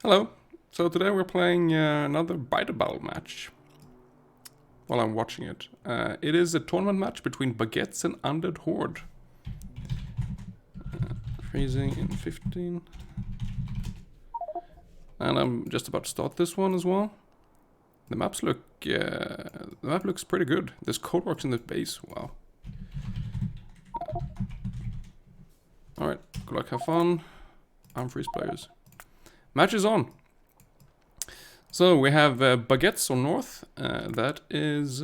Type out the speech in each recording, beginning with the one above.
Hello. So today we're playing another Bite Battle match. While I'm watching it. It is a tournament match between Baguettes and Undead Horde. Freezing in 15. And I'm just about to start this one as well. The maps look... the map looks pretty good. There's cold rocks in the base. Wow. Alright, good luck, have fun. I'm freeze players. Match is on. So we have Baguettes on north, that is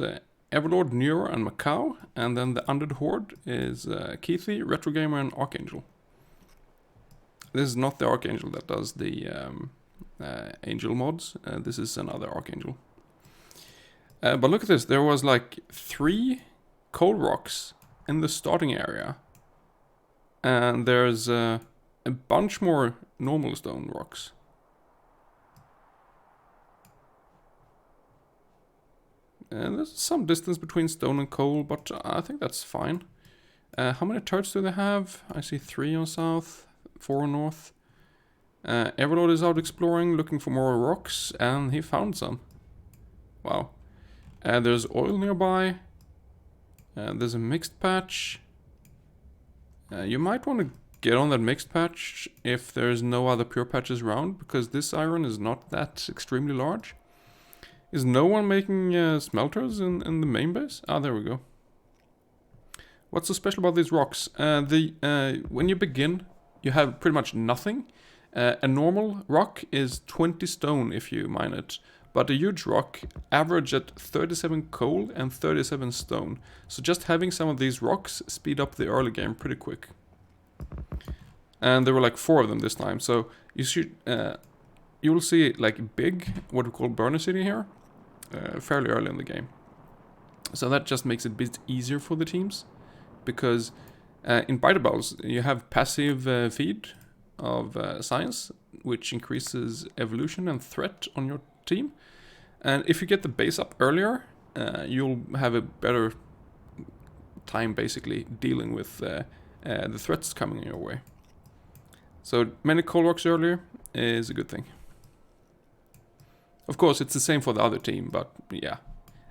Everlord, Neuro and Macau, and then the Undead Horde is Keithy, Retro Gamer and Archangel. This is not the Archangel that does the Angel mods, this is another Archangel. But look at this, there was like 3 cold rocks in the starting area. And there's a bunch more normal stone rocks. And there's some distance between stone and coal, but I think that's fine. How many turrets do they have? I see 3 on south, 4 on north. Everlord is out exploring, looking for more rocks, and he found some. Wow. There's oil nearby. There's a mixed patch. You might want to get on that mixed patch if there's no other pure patches around, because this iron is not that extremely large. Is no one making smelters in the main base? Ah, there we go. What's so special about these rocks? When you begin, you have pretty much nothing. A normal rock is 20 stone if you mine it. But a huge rock average at 37 coal and 37 stone. So just having some of these rocks speed up the early game pretty quick. And there were like 4 of them this time. So you should... you will see like big, what we call burner city here. Fairly early in the game. So that just makes it a bit easier for the teams. Because in Bite Battles you have passive feed of science, which increases evolution and threat on your team. And if you get the base up earlier, you'll have a better time basically dealing with the threats coming your way. So many coal rocks earlier is a good thing. Of course, it's the same for the other team, but yeah.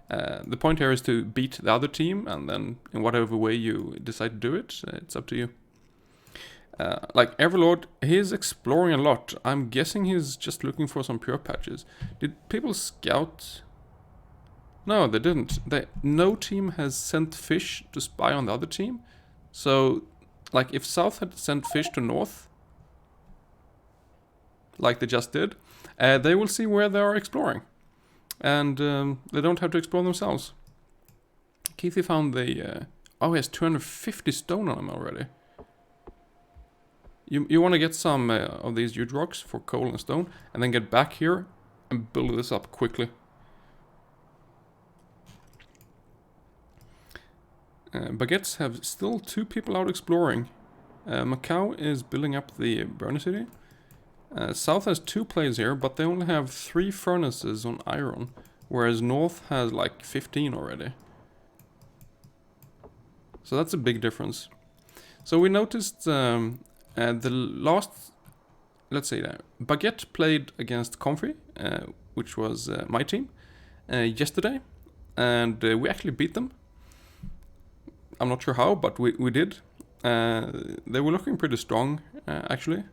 The point here is to beat the other team, and then in whatever way you decide to do it, it's up to you. Like Everlord, he's exploring a lot. I'm guessing he's just looking for some pure patches. Did people scout? No, they didn't. No team has sent fish to spy on the other team. So, like if South had sent fish to North, like they just did, they will see where they are exploring. And they don't have to explore themselves. Keithy found the... oh, he has 250 stone on him already. You want to get some of these huge rocks for coal and stone, and then get back here and build this up quickly. Baguettes have still 2 people out exploring. Macau is building up the burner city. South has 2 players here, but they only have 3 furnaces on iron, whereas North has like 15 already. So that's a big difference. So we noticed the last, let's say that, Baguette played against Comfy, which was my team, yesterday, and we actually beat them. I'm not sure how, but we did. They were looking pretty strong, actually.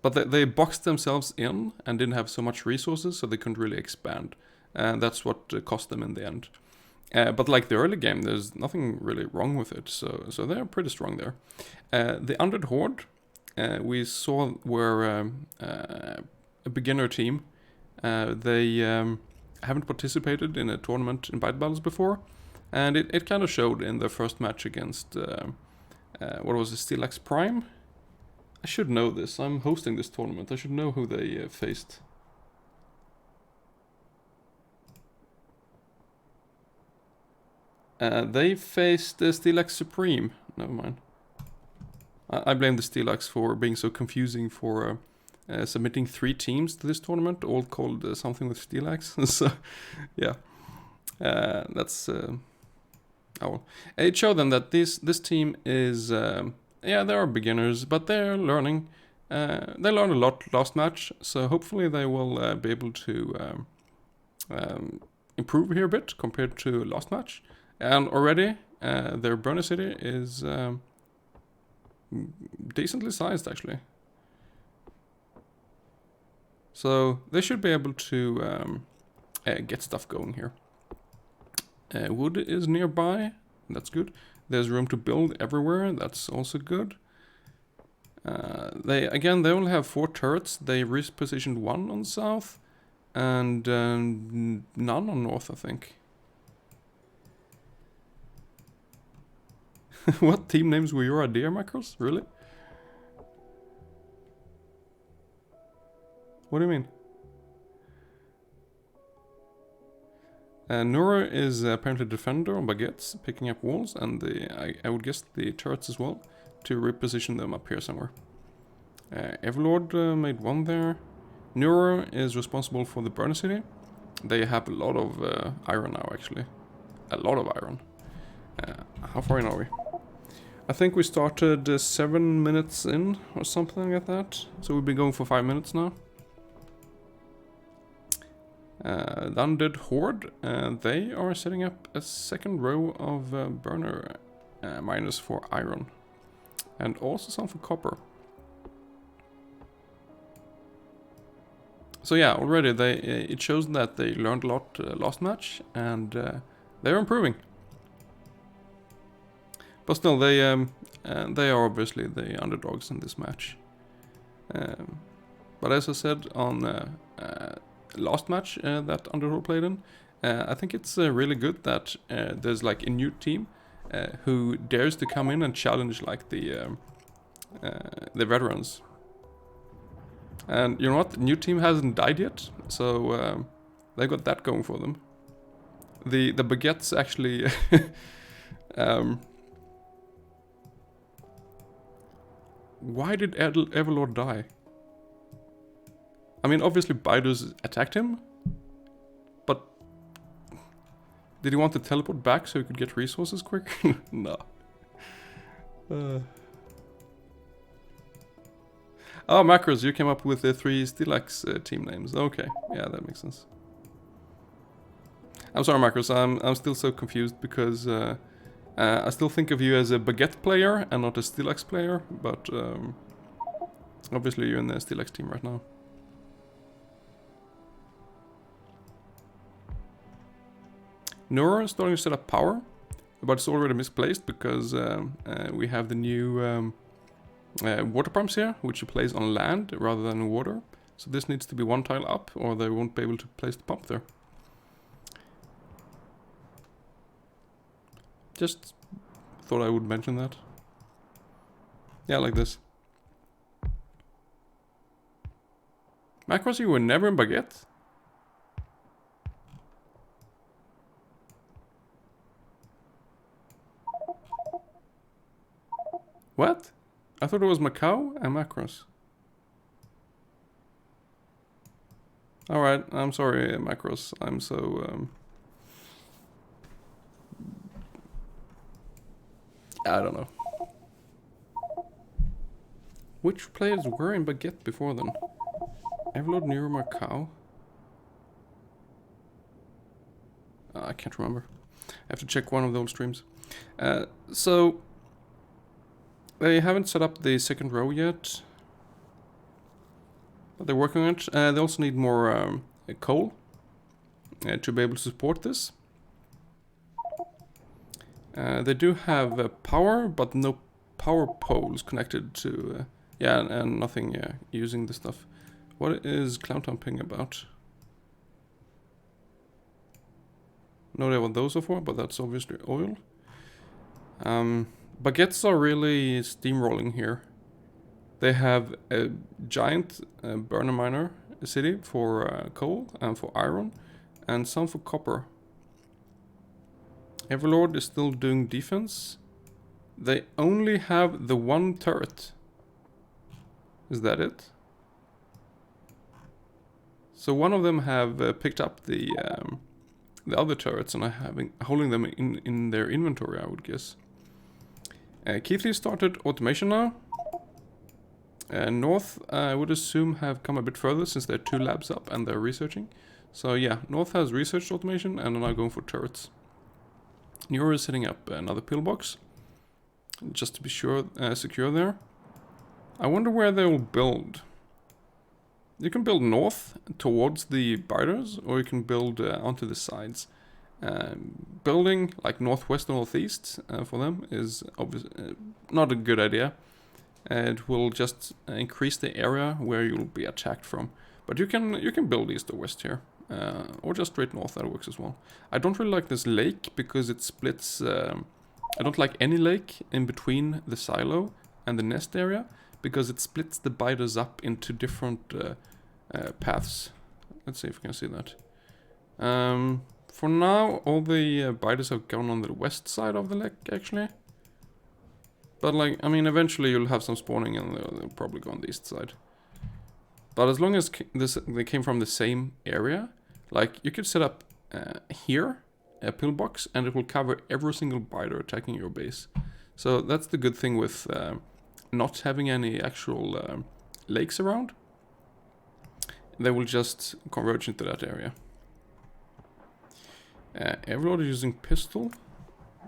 But they boxed themselves in and didn't have so much resources, so they couldn't really expand. And that's what cost them in the end. But like the early game, there's nothing really wrong with it, so they're pretty strong there. The Undead Horde, we saw were a beginner team. They haven't participated in a tournament in Bite Battles before, and it kind of showed in their first match against, what was it, Steelax Prime? I should know this, I'm hosting this tournament, I should know who they faced. They faced the Steelax Supreme. Never mind. I blame the Steelax for being so confusing for submitting 3 teams to this tournament, all called something with Steelax. So, yeah. That's... oh well. It showed them that this team is... yeah, they are beginners, but they're learning. they learned a lot last match, so hopefully they will be able to improve here a bit compared to last match. And already their burner city is decently sized actually. So they should be able to get stuff going here. Wood is nearby, that's good. There's room to build everywhere, that's also good. They only have 4 turrets. They repositioned 1 on south and none on north, I think. What team names were your idea, Macros? Really? What do you mean? Nura is apparently defender on Baguettes, picking up walls, and I would guess the turrets as well, to reposition them up here somewhere. Everlord made 1 there. Nura is responsible for the burner city. They have a lot of iron now, actually. A lot of iron. How far in are we? I think we started 7 minutes in, or something like that. So we've been going for 5 minutes now. The Undead Horde, they are setting up a second row of burner miners for iron. And also some for copper. So yeah, already it shows that they learned a lot last match, and they're improving. But still, they are obviously the underdogs in this match. But as I said on last match that Underdog played in, I think it's really good that there's like a new team who dares to come in and challenge like the veterans. And you know what? The new team hasn't died yet, so they got that going for them. The Baguettes actually why did Everlord die? I mean, obviously Bidus attacked him, but did he want to teleport back so he could get resources quick? No. Oh, Macros, you came up with the 3 Stilax team names. Okay, yeah, that makes sense. I'm sorry, Macros, I'm still so confused because I still think of you as a Baguette player and not a Stilax player, but obviously you're in the Stilax team right now. Nura is starting to set up power, but it's already misplaced because we have the new water pumps here, which you place on land rather than water. So this needs to be 1 tile up, or they won't be able to place the pump there. Just thought I would mention that. Yeah, like this. Macros, you were never in Baguette? What? I thought it was Macau and Macros. Alright, I'm sorry, Macros. I'm so... I don't know. Which players were in Baguette before then? Everlord, Nero, Macau? I can't remember. I have to check one of the old streams. So... They haven't set up the second row yet, but they're working on it. They also need more coal to be able to support this. They do have power, but no power poles connected to... yeah, and nothing using this stuff. What is Clowntown ping about? No idea what those are for, but that's obviously oil. Baguettes are really steamrolling here. They have a giant burner miner city for coal and for iron, and some for copper. Everlord is still doing defense. They only have the 1 turret. Is that it? So one of them have picked up the other turrets and are holding them in their inventory, I would guess. Keithley started automation now. North, I would assume, have come a bit further since they're 2 labs up and they're researching. So yeah, North has research automation and are now going for turrets. Newer is setting up another pillbox, just to be sure, secure there. I wonder where they will build. You can build north towards the biters, or you can build onto the sides. Building like northwest or northeast for them is obviously not a good idea. It will just increase the area where you'll be attacked from. But you can build east or west here, or just straight north. That works as well. I don't really like this lake because it splits. I don't like any lake in between the silo and the nest area because it splits the biters up into different paths. Let's see if we can see that. For now, all the biters have gone on the west side of the lake, actually. But like, I mean, eventually you'll have some spawning and they'll probably go on the east side. But as long as they came from the same area, like you could set up here a pillbox and it will cover every single biter attacking your base. So that's the good thing with not having any actual lakes around. They will just converge into that area. Everybody is using pistol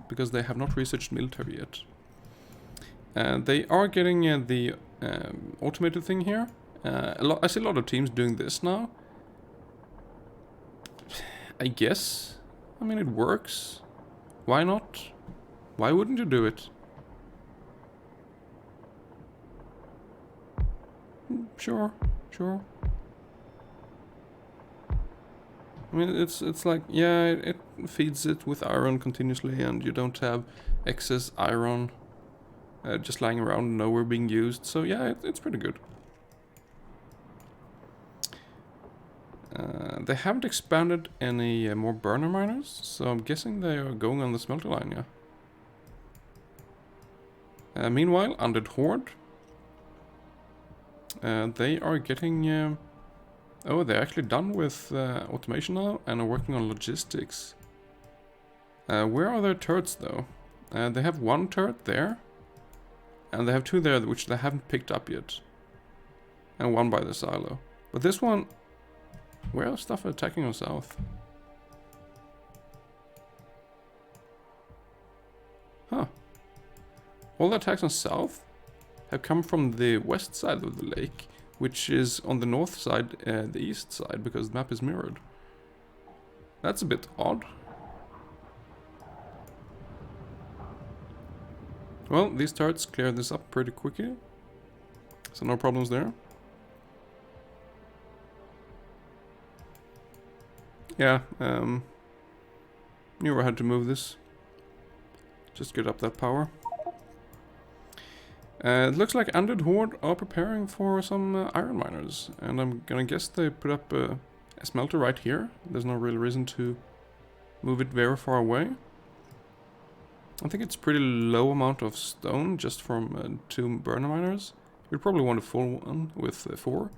because they have not researched military yet. They are getting the automated thing here. I see a lot of teams doing this now. I guess. I mean, it works. Why not? Why wouldn't you do it? Sure, sure. I mean, it's like, yeah, it feeds it with iron continuously, and you don't have excess iron just lying around, nowhere being used. So yeah, it's pretty good. They haven't expanded any more burner miners, so I'm guessing they are going on the smelter line, yeah. Meanwhile, Undead Horde, they are getting... oh, they're actually done with automation now and are working on logistics. Where are their turrets, though? They have 1 turret there, and they have 2 there which they haven't picked up yet. And 1 by the silo. But this one... Where are stuff attacking on south? Huh. All the attacks on south have come from the west side of the lake, which is on the north side, the east side, because the map is mirrored. That's a bit odd. Well, these turrets clear this up pretty quickly, so no problems there. Yeah, knew I had to move this. Just get up that power. It looks like Undead Horde are preparing for some iron miners, and I'm gonna guess they put up a smelter right here. There's no real reason to move it very far away. I think it's pretty low amount of stone just from 2 burner miners. We'd probably want a full one with 4,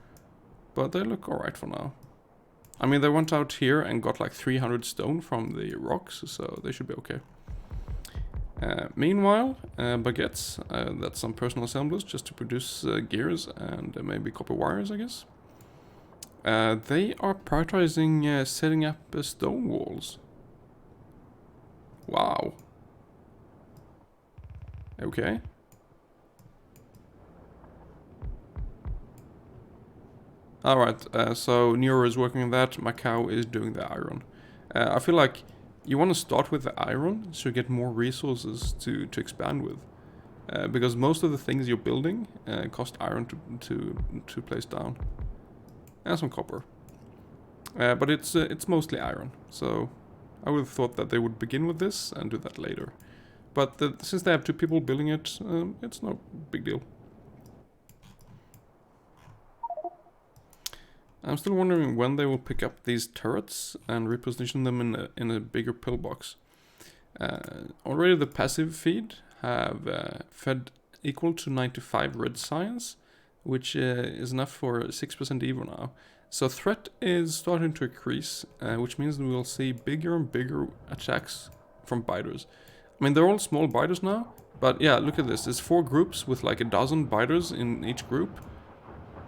but they look alright for now. I mean, they went out here and got like 300 stone from the rocks, so they should be okay. Meanwhile, Baguettes, that's some personal assemblers just to produce gears and maybe copper wires, I guess. They are prioritizing setting up stone walls. Wow. Okay. Alright, so Nero is working on that, Macau is doing the iron. I feel like you want to start with the iron so you get more resources to expand with. Because most of the things you're building cost iron to place down. And some copper. But it's mostly iron, so I would have thought that they would begin with this and do that later. But since they have 2 people building it, it's no big deal. I'm still wondering when they will pick up these turrets and reposition them in a bigger pillbox. Already the passive feed have fed equal to 95 red science, which is enough for 6% evo now. So threat is starting to increase, which means we will see bigger and bigger attacks from biters. I mean, they're all small biters now, but yeah, look at this. There's 4 groups with like a dozen biters in each group.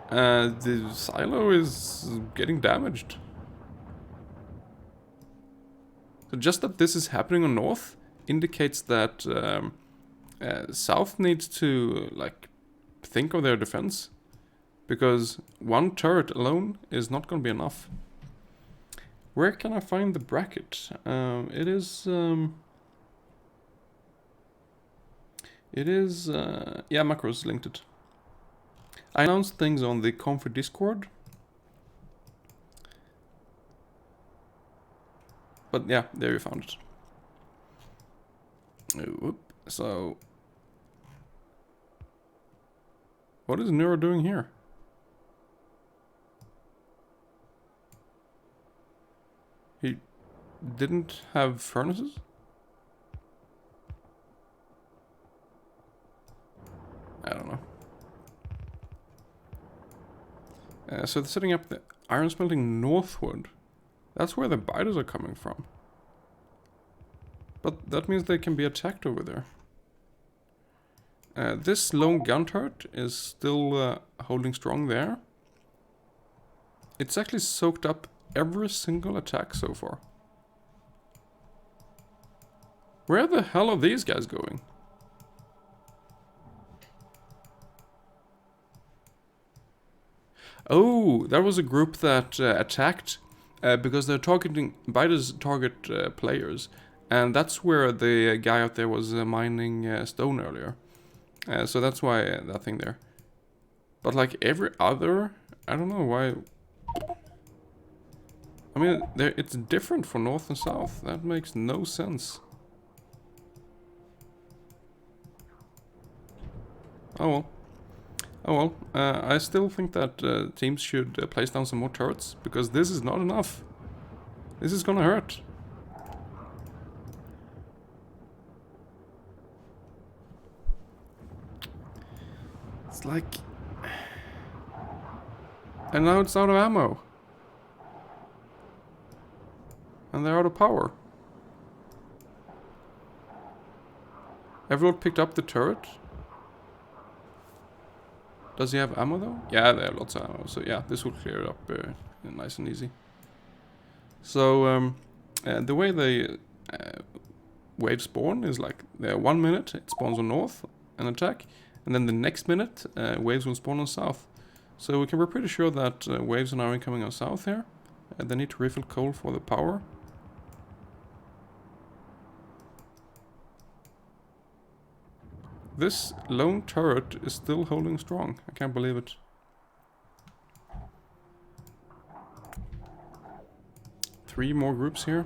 The silo is getting damaged. So just that this is happening on north indicates that south needs to like think of their defense, because one turret alone is not going to be enough. Where can I find the bracket? It is yeah, Macros linked it. I announced things on the Comfort Discord. But yeah, there you found it. Oop. So, what is Neuro doing here? He didn't have furnaces? I don't know. So they're setting up the iron smelting northward. That's where the biters are coming from. But that means they can be attacked over there. This lone gun turret is still holding strong there. It's actually soaked up every single attack so far. Where the hell are these guys going? Oh, that was a group that attacked because they're targeting biters target players, and that's where the guy out there was mining stone earlier. So that's why that thing there. But like every other, I don't know why. I mean, it's different for north and south. That makes no sense. Oh well. Oh well. I still think that teams should place down some more turrets, because this is not enough. This is gonna hurt. It's like... And now it's out of ammo. And they're out of power. Everyone picked up the turret. Does he have ammo though? Yeah, they have lots of ammo. So yeah, this will clear it up nice and easy. So the way the waves spawn is like 1 minute it spawns on north and attack, and then the next minute waves will spawn on south. So we can be pretty sure that waves are now incoming on south here. They need to refill coal for the power. This lone turret is still holding strong. I can't believe it. Three more groups here.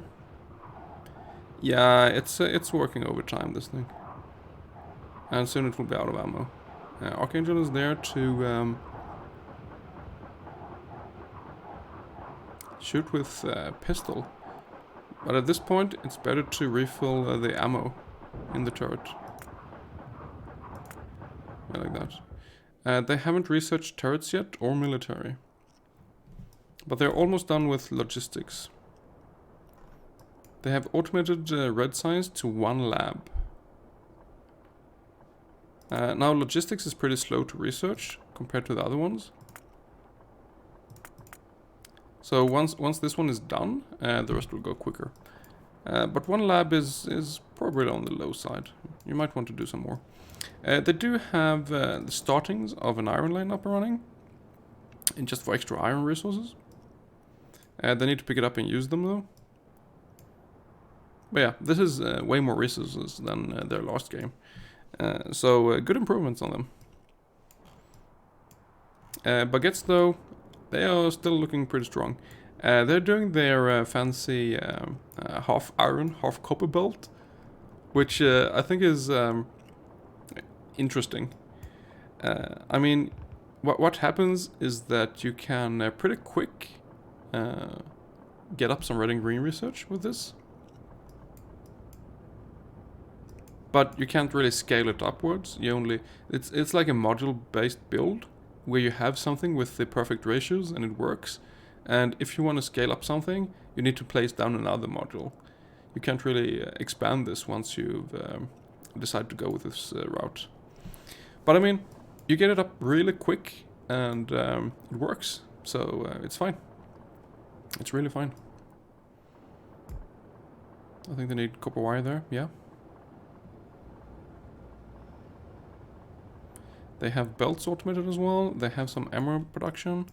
Yeah, it's working overtime, this thing. And soon it will be out of ammo. Archangel is there to shoot with pistol. But at this point, it's better to refill the ammo in the turret. Yeah, like that. They haven't researched turrets yet, or military. But they're almost done with logistics. They have automated red signs to 1 lab. Now logistics is pretty slow to research compared to the other ones. So once this one is done, the rest will go quicker. But 1 lab is probably on the low side. You might want to do some more. They do have the startings of an iron line up and running, and just for extra iron resources. They need to pick it up and use them though. But yeah, this is way more resources than their last game. So good improvements on them. Baguettes though, they are still looking pretty strong. They're doing their fancy half iron, half copper belt, which I think is interesting. I mean, what happens is that you can pretty quick get up some red and green research with this. But you can't really scale it upwards. You only it's like a module based build where you have something with the perfect ratios and it works. And if you want to scale up something, you need to place down another module. You can't really expand this once you've decided to go with this route. But I mean, you get it up really quick and it works. So it's fine. It's really fine. I think they need copper wire there, yeah. They have belts automated as well. They have some ammo production.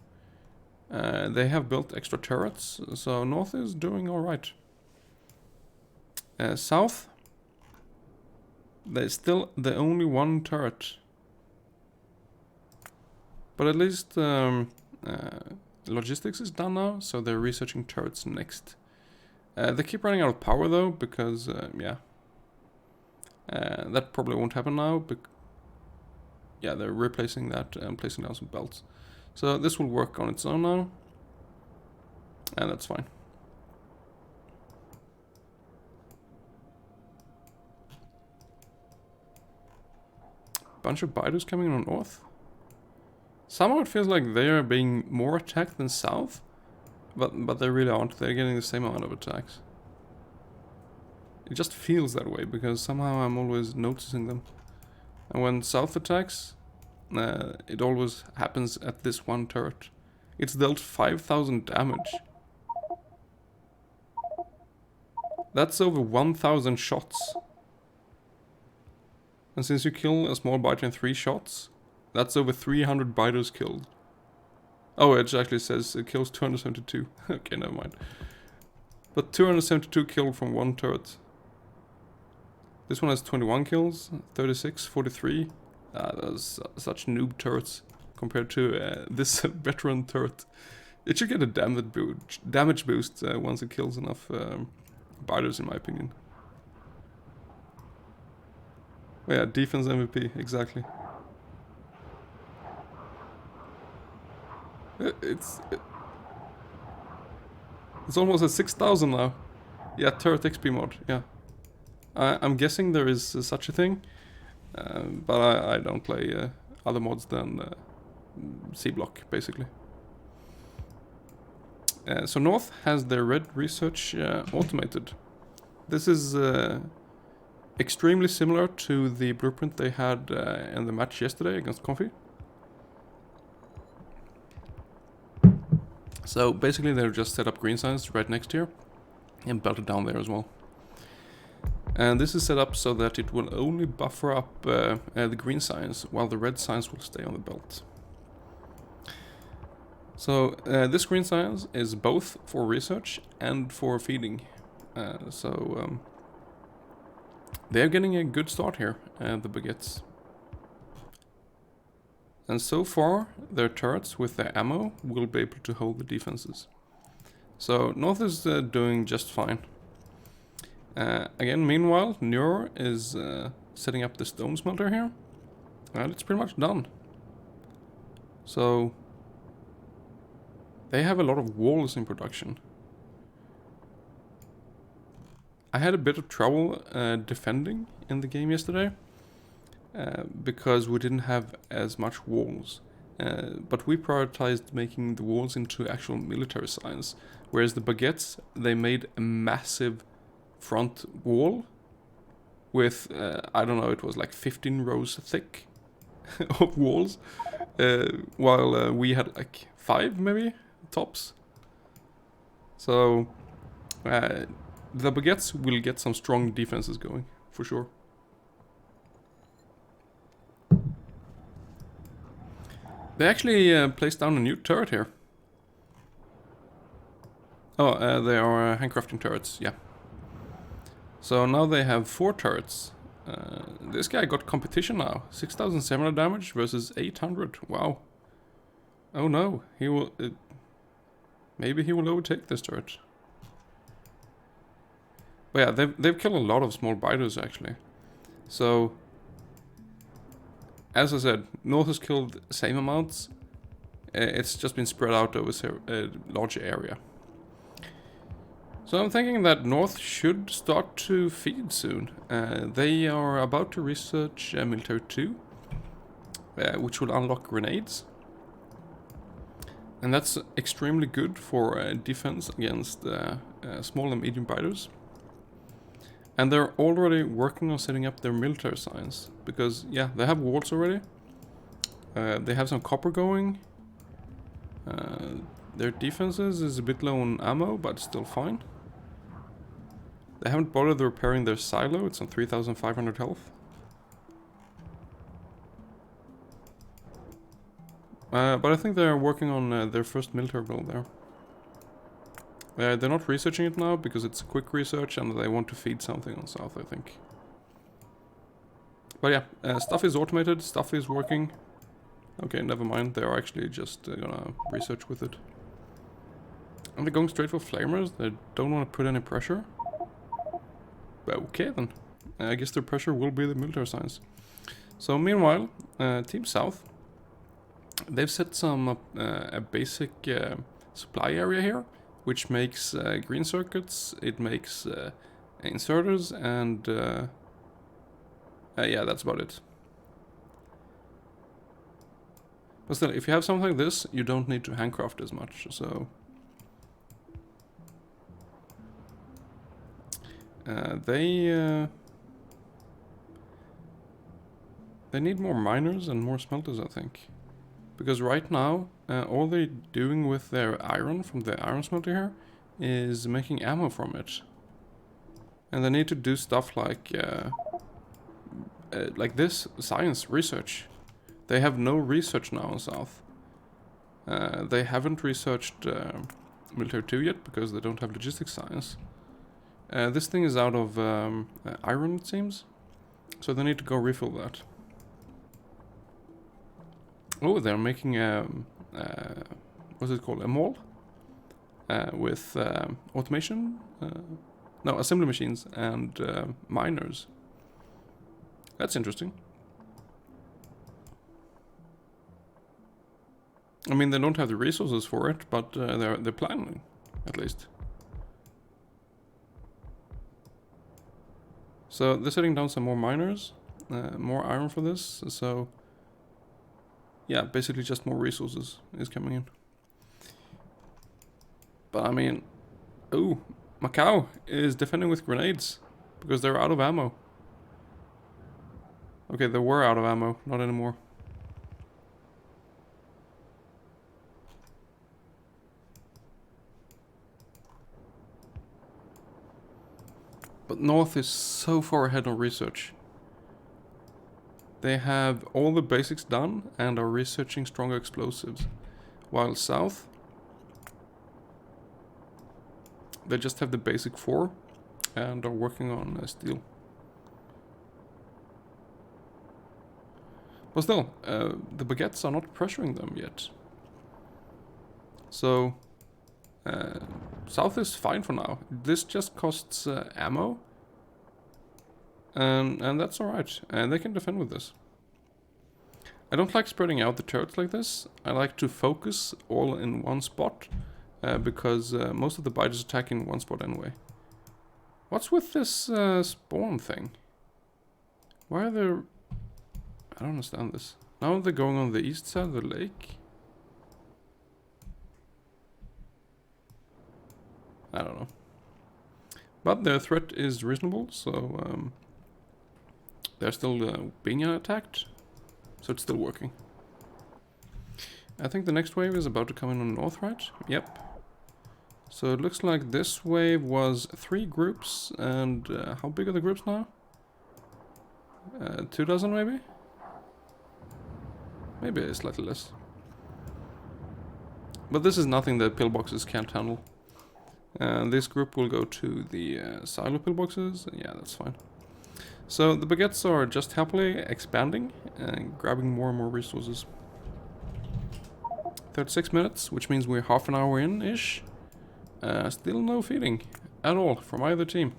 They have built extra turrets, so north is doing alright. South, there's still the only one turret. But at least logistics is done now, so they're researching turrets next. They keep running out of power though, because, yeah. That probably won't happen now, yeah, they're replacing that and placing down some belts. So this will work on its own now. And that's fine. Bunch of biters coming in on north. Somehow it feels like they are being more attacked than south. But they really aren't. They're getting the same amount of attacks. It just feels that way, because somehow I'm always noticing them. And when south attacks, it always happens at this one turret. It's dealt 5,000 damage. That's over 1,000 shots. And since you kill a small biter in 3 shots, that's over 300 biters killed. Oh, it actually says it kills 272. Okay, never mind. But 272 killed from one turret. This one has 21 kills, 36, 43. Those such noob turrets compared to this veteran turret. It should get a damage boost once it kills enough biters, in my opinion. Oh, yeah, defense MVP, exactly. It's almost at 6,000 now. Yeah, turret XP mod, yeah. I'm guessing there is such a thing, but I don't play other mods than C-Block, basically. So North has their red research automated. This is extremely similar to the blueprint they had in the match yesterday against Comfy. So basically they've just set up green signs right next here and belted down there as well. And this is set up so that it will only buffer up the green signs, while the red signs will stay on the belt. So this green signs is both for research and for feeding. They're getting a good start here, the Baguettes. And so far, their turrets with their ammo will be able to hold the defenses. So North is doing just fine. Again, meanwhile, Nur is setting up the stone smelter here. And it's pretty much done. So they have a lot of walls in production. I had a bit of trouble defending in the game yesterday. Because we didn't have as much walls. But we prioritized making the walls into actual military signs. Whereas the Baguettes, they made a massive front wall with, I don't know, it was like 15 rows thick of walls. While we had like 5 maybe, tops. So the Baguettes will get some strong defenses going, for sure. They actually placed down a new turret here. Oh, they are handcrafting turrets, yeah. So now they have 4 turrets. This guy got competition now. 6,700 damage versus 800. Wow. Oh no, he will... maybe he will overtake this turret. But yeah, they've killed a lot of small biters actually. So... as I said, North has killed the same amounts. It's just been spread out over a larger area. So I'm thinking that North should start to feed soon. They are about to research Military 2, which will unlock grenades. And that's extremely good for defense against small and medium biters. And they're already working on setting up their military signs. Because, yeah, they have walls already. They have some copper going. Their defenses is a bit low on ammo, but still fine. They haven't bothered repairing their silo. It's on 3,500 health. But I think they're working on their first military build there. They're not researching it now because it's a quick research and they want to feed something on south, I think. But yeah, stuff is automated, stuff is working. Okay, never mind, they're actually just gonna research with it. And they're going straight for flamers, they don't want to put any pressure. But okay then, I guess their pressure will be the military science. So meanwhile, Team South, they've set some a basic supply area here, which makes green circuits, it makes inserters, and yeah, that's about it. But still, if you have something like this, you don't need to handcraft as much, so... They need more miners and more smelters, I think. Because right now, all they're doing with their iron from the iron smelter here is making ammo from it. And they need to do stuff like this, science, research. They have no research now in South. They haven't researched Military 2 yet because they don't have logistics science. This thing is out of iron, it seems. So they need to go refill that. Oh, they're making what's it called? A mall? With automation? No, assembly machines and miners. That's interesting. I mean, they don't have the resources for it, but they're planning, at least. So they're setting down some more miners, more iron for this, so yeah, basically just more resources is coming in. But I mean, oh, Macau is defending with grenades, because they're out of ammo. Okay, they were out of ammo, not anymore. But North is so far ahead on research. They have all the basics done and are researching stronger explosives. While South, they just have the basic 4 and are working on steel. But still, the Baguettes are not pressuring them yet. So, South is fine for now. This just costs ammo. And that's alright. And they can defend with this. I don't like spreading out the turrets like this. I like to focus all in one spot. Because most of the biters attack in one spot anyway. What's with this spawn thing? Why are there... I don't understand this. Now they're going on the east side of the lake. I don't know. But their threat is reasonable, so they're still being attacked. So it's still working. I think the next wave is about to come in on the north, right? Yep. So it looks like this wave was 3 groups, and how big are the groups now? 2 dozen maybe? Maybe slightly less. But this is nothing that pillboxes can't handle. This group will go to the silo pillboxes. Yeah, that's fine. So the Baguettes are just happily expanding and grabbing more and more resources. 36 minutes, which means we're half an hour in-ish. Still no feeding at all from either team.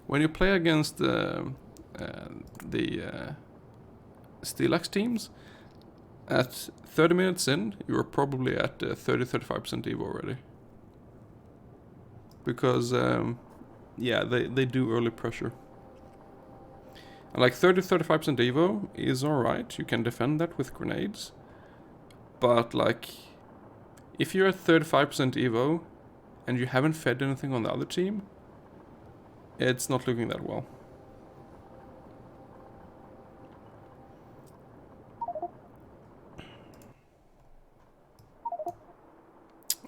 When you play against the Steelax teams, at 30 minutes in, you're probably at 30-35% EVO already. Because, yeah, they do early pressure. And like 30-35% EVO is alright, you can defend that with grenades. But like, if you're at 35% EVO and you haven't fed anything on the other team, it's not looking that well.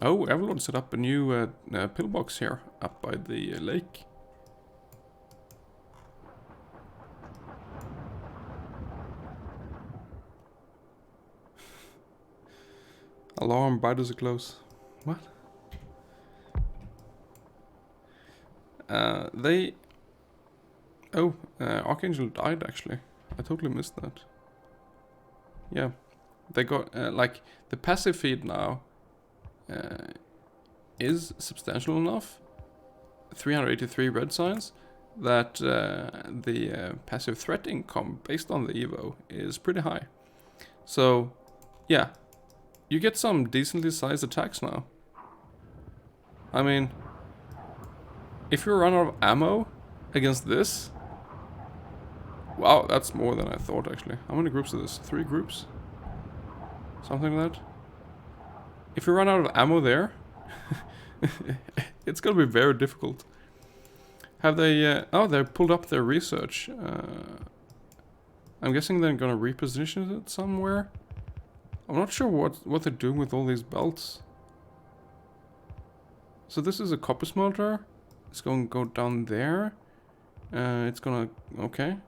Oh, Everlord set up a new pillbox here up by the lake. Alarm, biters are close. What? They... Oh, Archangel died actually. I totally missed that. Yeah. They got, like, the passive feed now is substantial enough. 383 red signs. That the passive threat income based on the Evo is pretty high. So, yeah. You get some decently sized attacks now. I mean, if you run out of ammo against this... Wow, that's more than I thought actually. How many groups is this? 3 groups? Something like that? If you run out of ammo there, it's gonna be very difficult. Have they... oh, they pulled up their research. I'm guessing they're gonna reposition it somewhere. I'm not sure what they're doing with all these belts. So this is a copper smelter. It's going to go down there. It's gonna... okay.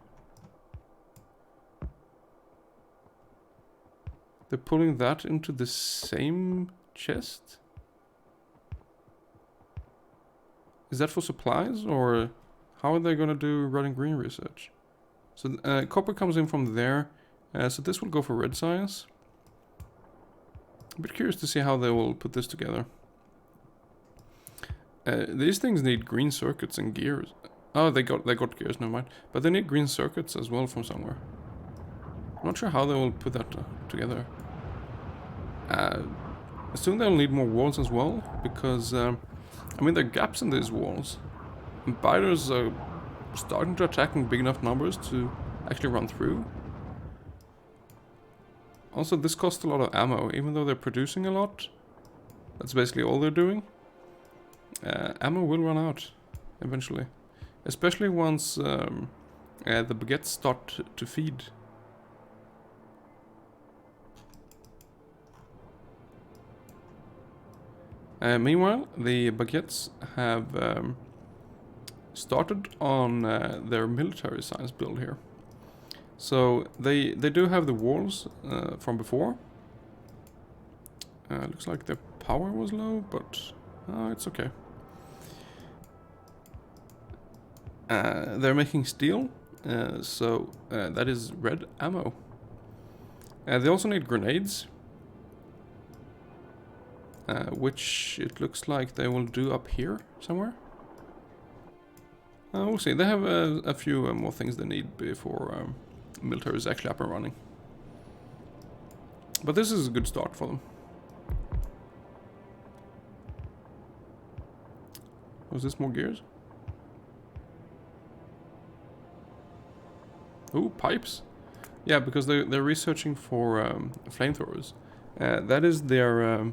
They're pulling that into the same chest? Is that for supplies, or how are they gonna do red and green research? So copper comes in from there. So this will go for red science. I'm a bit curious to see how they will put this together. These things need green circuits and gears. Oh, they got gears, never mind. But they need green circuits as well from somewhere. I'm not sure how they will put that together. Soon they'll need more walls as well, because I mean there are gaps in these walls. And biters are starting to attack in big enough numbers to actually run through. Also, this costs a lot of ammo, even though they're producing a lot. That's basically all they're doing. Ammo will run out eventually, especially once the baguettes start to feed. Meanwhile, the baguettes have started on their military science build here. So they do have the walls from before. Looks like their power was low, but it's okay. They're making steel, so that is red ammo. They also need grenades, which it looks like they will do up here somewhere. We'll see. They have a few more things they need before military is actually up and running. But this is a good start for them. Was this more gears? Ooh, pipes. Yeah, because they're researching for flamethrowers. That is their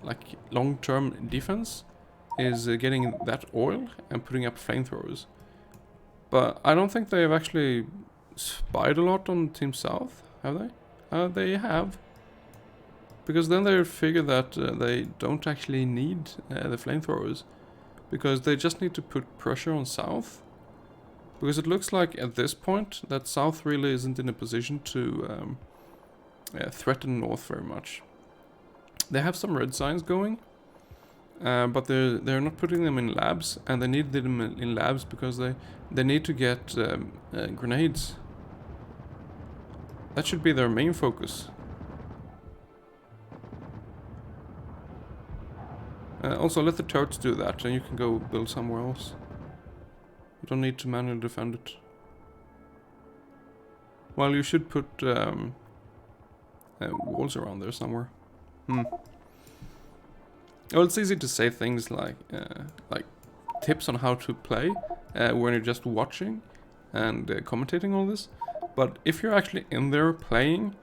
like long-term defense, is getting that oil and putting up flamethrowers. But I don't think they have actually spied a lot on Team South, have they? They have. Because then they figure that they don't actually need the flamethrowers. Because they just need to put pressure on South. Because it looks like at this point that South really isn't in a position to threaten North very much. They have some red signs going, but they're not putting them in labs, and they need them in labs because they need to get grenades. That should be their main focus. Also, let the turrets do that, and you can go build somewhere else. You don't need to manually defend it. Well, you should put walls around there somewhere. Well, it's easy to say things like tips on how to play when you're just watching and commentating all this. But if you're actually in there playing,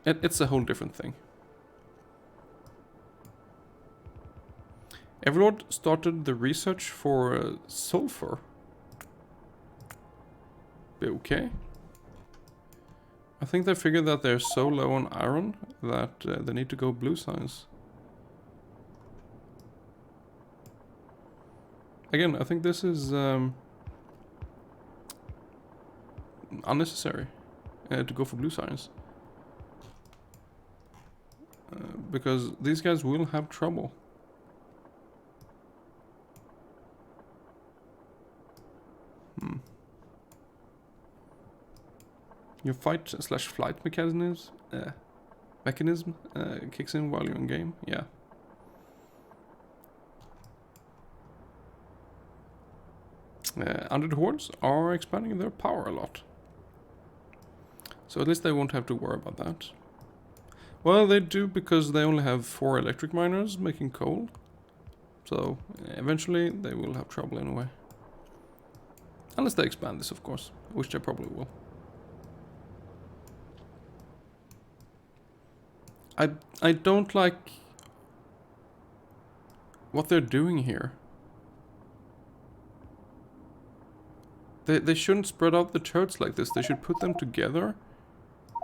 it's a whole different thing. Everlord started the research for sulfur. Okay. I think they figured that they're so low on iron that they need to go blue science. Again, I think this is unnecessary to go for blue science. Because these guys will have trouble. Your fight/flight mechanism kicks in while you're in game. Yeah. Undead hordes are expanding their power a lot. So at least they won't have to worry about that. Well, they do because they only have 4 electric miners making coal. So eventually they will have trouble anyway. Unless they expand this, of course, which they probably will. I don't like what they're doing here. They shouldn't spread out the turrets like this. They should put them together.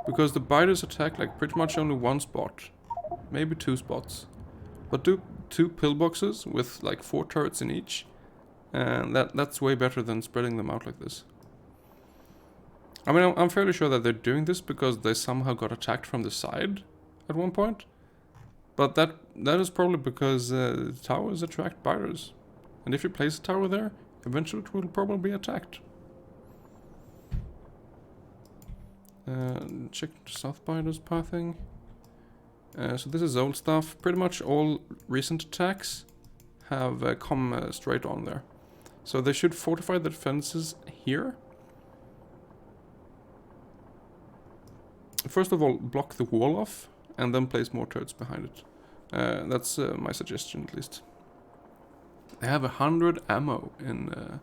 Because the biters attack like pretty much only one spot. Maybe 2 spots. But do 2 pillboxes with like 4 turrets in each. And that's way better than spreading them out like this. I mean, I'm fairly sure that they're doing this because they somehow got attacked from the side at one point. But that is probably because towers attract biters. And if you place a tower there, eventually it will probably be attacked. Check South biters pathing. So this is old stuff. Pretty much all recent attacks have come straight on there. So they should fortify the defenses here. First of all, block the wall off, and then place more turrets behind it. That's my suggestion, at least. They have 100 ammo in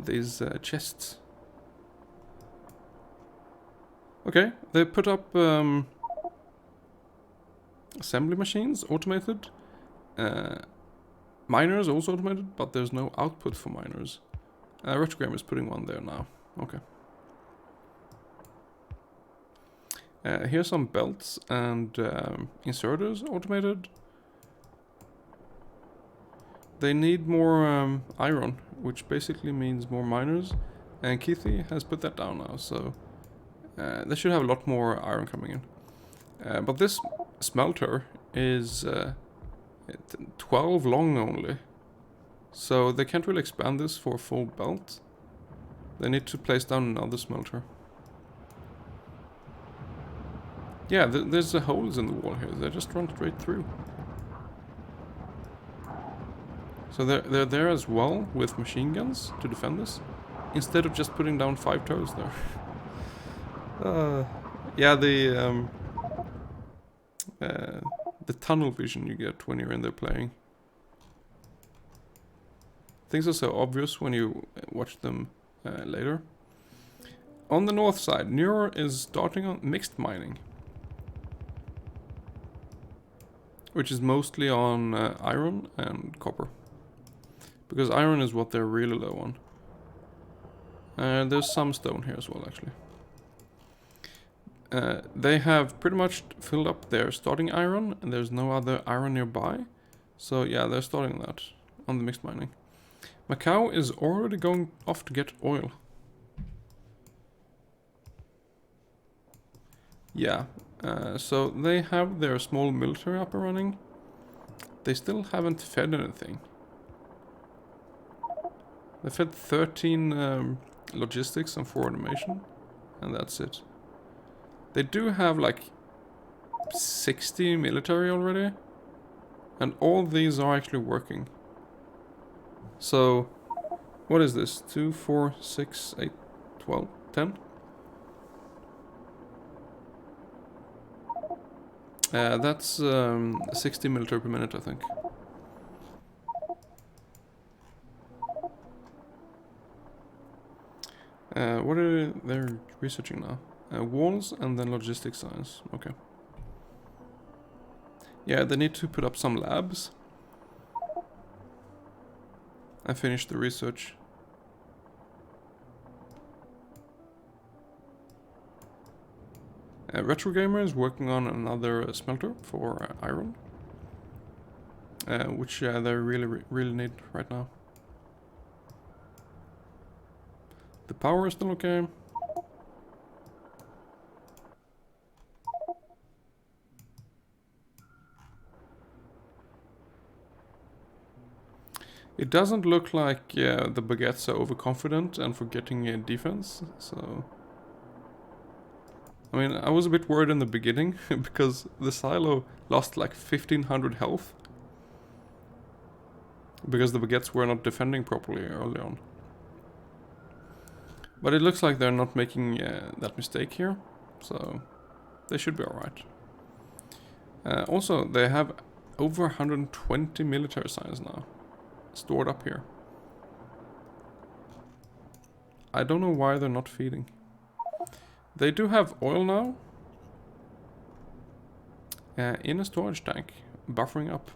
these chests. Okay, they put up assembly machines, automated. Miners also automated, but there's no output for miners. Retrogram is putting one there now. Okay. Here's some belts and inserters automated. They need more iron, which basically means more miners. And Keithy has put that down now, so they should have a lot more iron coming in. But this smelter is 12 long only. So they can't really expand this for a full belt. They need to place down another smelter. Yeah, there's holes in the wall here. They just run straight through. So they're there as well with machine guns to defend this, instead of just putting down 5 turrets there. Yeah, the tunnel vision you get when you're in there playing. Things are so obvious when you watch them later. On the north side, Neuer is starting on mixed mining, which is mostly on iron and copper. Because iron is what they're really low on. There's some stone here as well, actually. They have pretty much filled up their starting iron, and there's no other iron nearby. So yeah, they're starting that on the mixed mining. Macau is already going off to get oil. Yeah, so they have their small military up and running. They still haven't fed anything. They fed 13 logistics and 4 automation, and that's it. They do have like 60 military already, and all these are actually working. So, what is this? 2, 4, 6, 8, 12, 10? That's 60 military per minute, I think. What are they researching now? Walls and then logistics science. Okay. Yeah, they need to put up some labs. I finished the research. Retro Gamer is working on another smelter for iron. Which they really need right now. The power is still okay. It doesn't look like the Baguettes are overconfident and forgetting defense, so... I mean, I was a bit worried in the beginning, because the silo lost like 1500 health. Because the Baguettes were not defending properly early on. But it looks like they're not making that mistake here, so they should be alright. Also, they have over 120 military science now stored up here. I don't know why they're not feeding. They do have oil now in a storage tank, buffering up.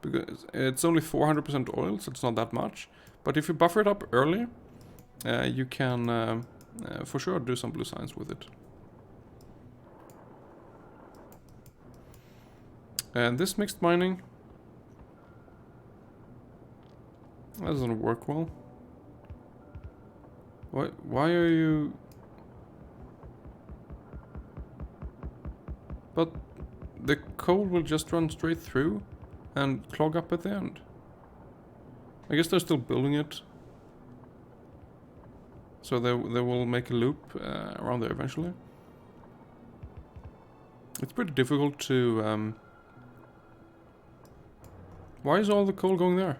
Because it's only 400% oil, so it's not that much. But if you buffer it up early, you can for sure do some blue science with it. And this mixed mining, that doesn't work well. Why are you... But the coal will just run straight through and clog up at the end. I guess they're still building it. So they will make a loop around there eventually. It's pretty difficult to... Why is all the coal going there?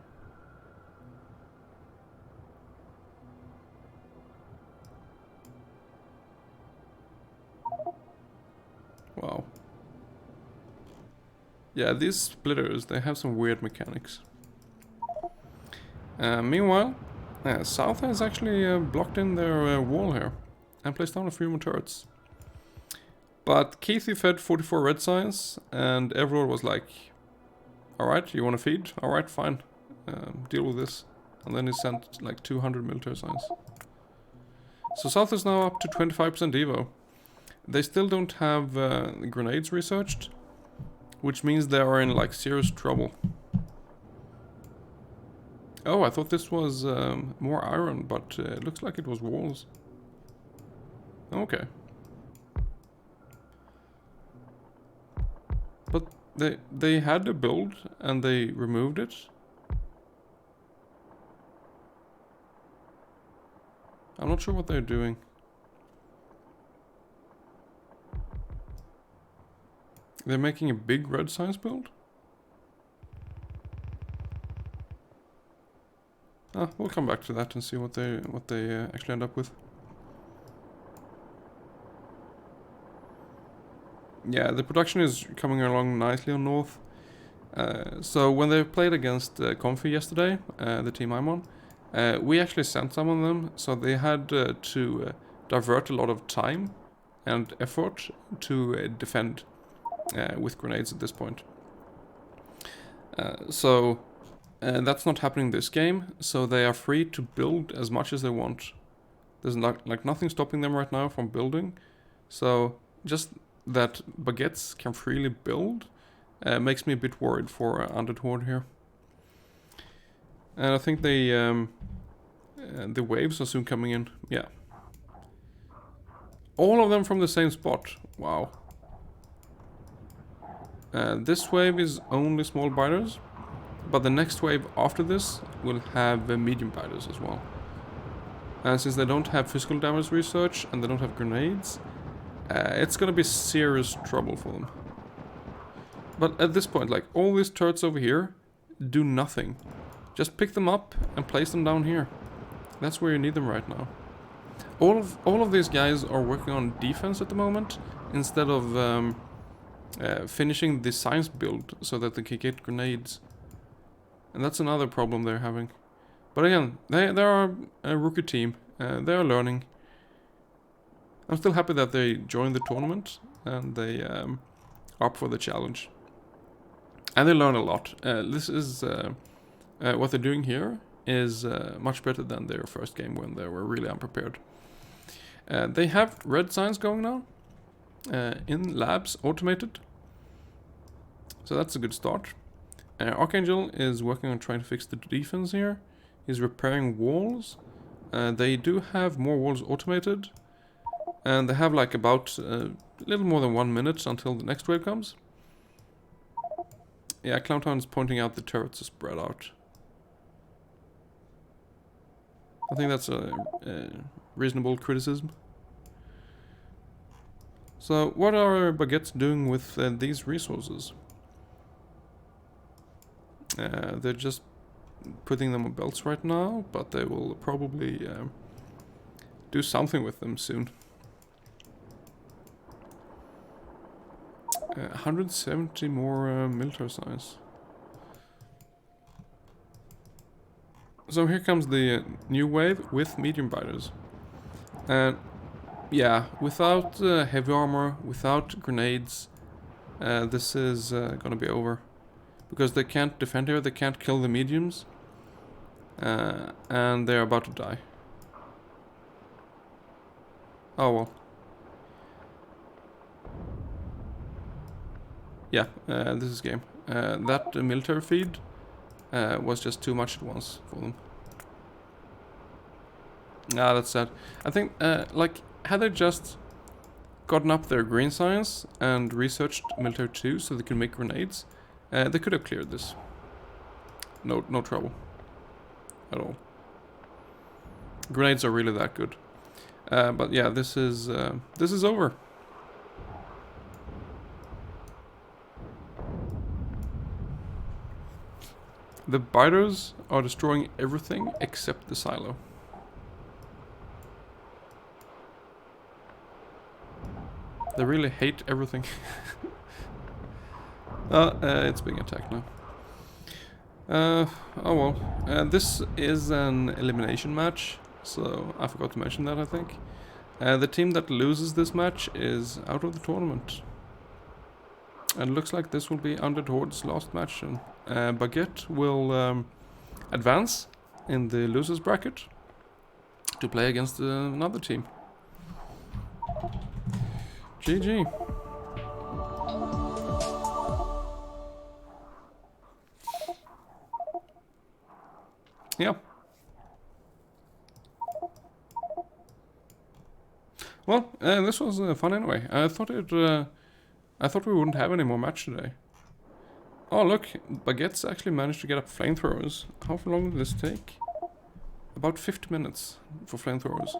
Wow. Yeah, these splitters, they have some weird mechanics. Meanwhile, South has actually blocked in their wall here and placed down a few more turrets. But Keithy fed 44 red science, and Everlord was like, alright, you wanna feed? Alright, fine. Deal with this. And then he sent like 200 military science. So South is now up to 25% Evo. They still don't have grenades researched, which means they are in like serious trouble. Oh, I thought this was more iron, but it looks like it was walls. Okay. But they had a build and they removed it. I'm not sure what they're doing. They're making a big red science build? We'll come back to that and see what they actually end up with. Yeah, the production is coming along nicely on North. So when they played against Comfy yesterday, the team I'm on, we actually sent some of them, so they had to divert a lot of time and effort to defend with grenades at this point. So that's not happening this game, so they are free to build as much as they want. There's like nothing stopping them right now from building, so just that Baguettes can freely build makes me a bit worried for Undead Horde here. And I think the waves are soon coming in. Yeah. All of them from the same spot. Wow. This wave is only small biters, but the next wave after this will have medium biters as well. And since they don't have physical damage research and they don't have grenades, it's gonna be serious trouble for them. But at this point, like, all these turrets over here do nothing. Just pick them up and place them down here. That's where you need them right now. All of these guys are working on defense at the moment, instead of finishing the science build so that they can get grenades. And that's another problem they're having. But again, they are a rookie team. They are learning. I'm still happy that they joined the tournament and they are up for the challenge. And they learn a lot. This is what they're doing here is much better than their first game when they were really unprepared. They have red signs going now. in labs, automated. So that's a good start. Archangel is working on trying to fix the defense here. He's repairing walls. They do have more walls automated. And they have like about a little more than 1 minute until the next wave comes. Yeah, Clowntown is pointing out the turrets are spread out. I think that's a reasonable criticism. So, what are Baguettes doing with these resources? They're just putting them on belts right now, but they will probably do something with them soon. 170 more military science. So here comes the new wave with medium biters. And yeah, without heavy armor, without grenades, this is gonna be over. Because they can't defend here, they can't kill the mediums. And they're about to die. Oh well. Yeah, this is game. That military feed was just too much at once for them. Ah, that's sad. I think, like, had they just gotten up their green science and researched military 2 so they could make grenades, they could have cleared this. No trouble. At all. Grenades are really that good. But yeah, this is over. The biters are destroying everything except the silo. They really hate everything. It's being attacked now. Oh well. This is an elimination match, so I forgot to mention that, I think. The team that loses this match is out of the tournament. And it looks like this will be Undead Horde's last match. And Baguette will advance in the losers bracket to play against another team. GG. Yeah. Well, this was fun anyway. I thought we wouldn't have any more match today. Oh look, Baguette's actually managed to get up flamethrowers. How long did this take? About 50 minutes for flamethrowers.